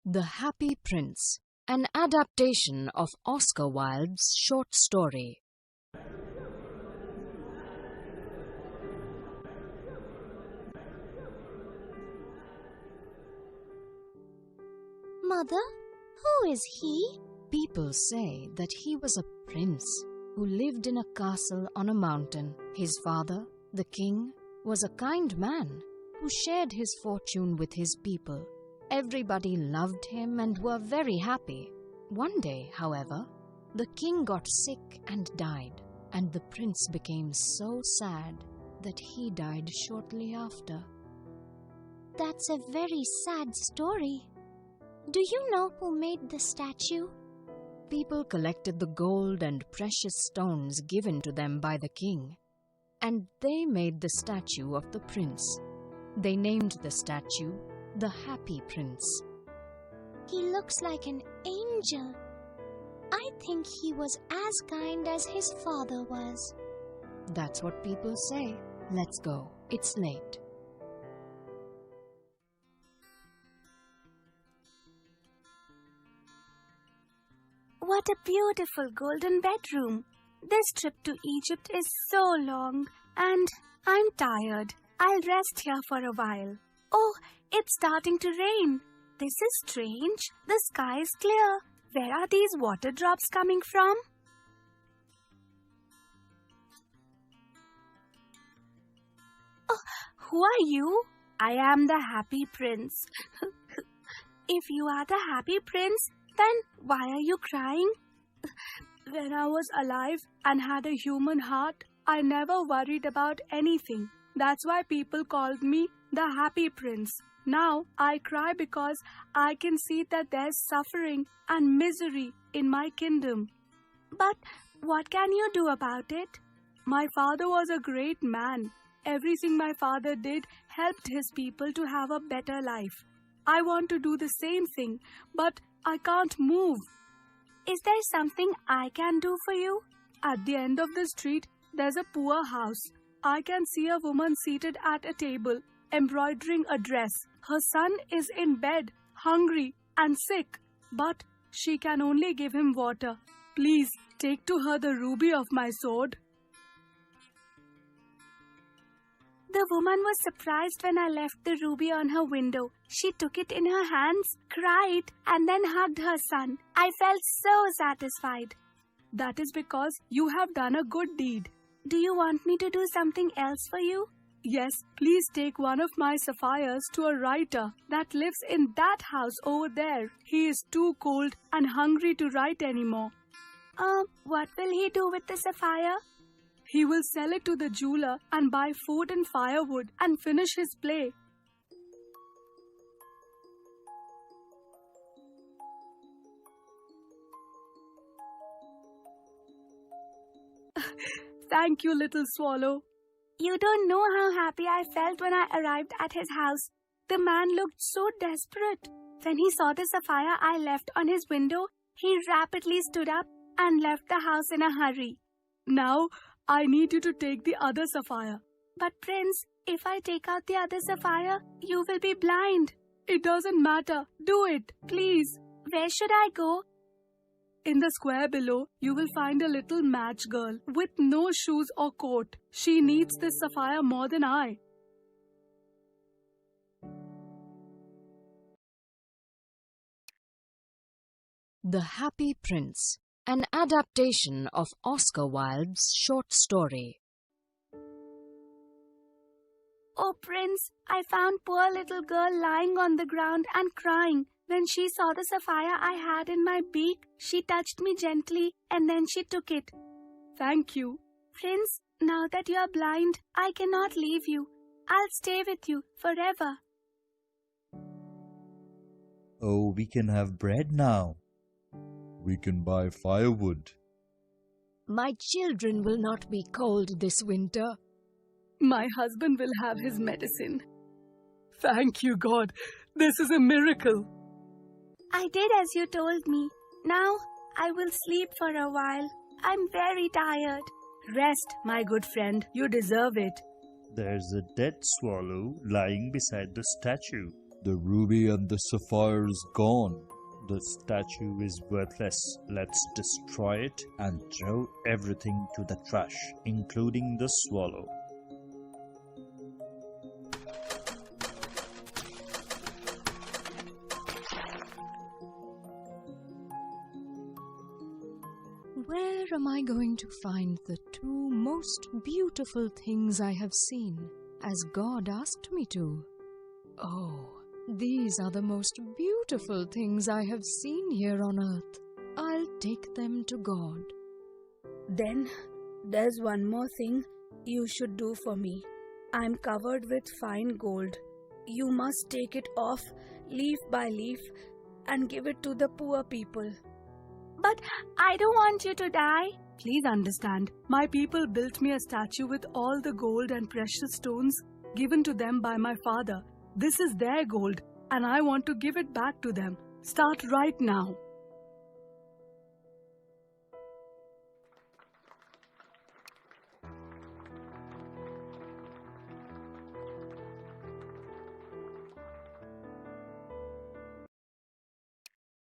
The Happy Prince, an adaptation of Oscar Wilde's short story. Mother, who is he? People say that he was a prince who lived in a castle on a mountain. His father, the king, was a kind man who shared his fortune with his people. Everybody loved him and were very happy. One day, however, the king got sick and died, and the prince became so sad that he died shortly after. That's a very sad story. Do you know who made the statue? People collected the gold and precious stones given to them by the king, and they made the statue of the prince. They named the statue the Happy Prince. He looks like an angel. I think he was as kind as his father was. That's what people say. Let's go. It's late. What a beautiful golden bedroom. This trip to Egypt is so long and I'm tired. I'll rest here for a while. Oh, it's starting to rain. This is strange. The sky is clear. Where are these water drops coming from? Oh, who are you? I am the Happy Prince. If you are the Happy Prince, then why are you crying? When I was alive and had a human heart, I never worried about anything. That's why people called me the Happy Prince. Now I cry because I can see that there's suffering and misery in my kingdom. But what can you do about it? My father was a great man. Everything my father did helped his people to have a better life. I want to do the same thing, but I can't move. Is there something I can do for you? At the end of the street, there's a poor house. I can see a woman seated at a table, embroidering a dress. Her son is in bed, hungry and sick, but she can only give him water. Please take to her the ruby of my sword. The woman was surprised when I left the ruby on her window. She took it in her hands, cried, and then hugged her son. I felt so satisfied. That is because you have done a good deed. Do you want me to do something else for you? Yes, please take one of my sapphires to a writer that lives in that house over there. He is too cold and hungry to write anymore. What will he do with the sapphire? He will sell it to the jeweler and buy food and firewood and finish his play. Thank you, little swallow. You don't know how happy I felt when I arrived at his house. The man looked so desperate. When he saw the sapphire I left on his window, he rapidly stood up and left the house in a hurry. Now, I need you to take the other sapphire. But Prince, if I take out the other sapphire, you will be blind. It doesn't matter. Do it, please. Where should I go? In the square below, you will find a little match girl with no shoes or coat. She needs this sapphire more than I. The Happy Prince, an adaptation of Oscar Wilde's short story. Oh, Prince, I found poor little girl lying on the ground and crying. When she saw the sapphire I had in my beak, she touched me gently and then she took it. Thank you. Prince, now that you are blind, I cannot leave you. I'll stay with you forever. Oh, we can have bread now. We can buy firewood. My children will not be cold this winter. My husband will have his medicine. Thank you, God. This is a miracle. I did as you told me. Now I will sleep for a while. I'm very tired. Rest, my good friend. You deserve it. There's a dead swallow lying beside the statue. The ruby and the sapphire is gone. The statue is worthless. Let's destroy it and throw everything to the trash, including the swallow. Where am I going to find the two most beautiful things I have seen, as God asked me to? Oh, these are the most beautiful things I have seen here on earth. I'll take them to God. Then there's one more thing you should do for me. I'm covered with fine gold. You must take it off leaf by leaf and give it to the poor people. But I don't want you to die. Please understand, my people built me a statue with all the gold and precious stones given to them by my father. This is their gold, and I want to give it back to them. Start right now.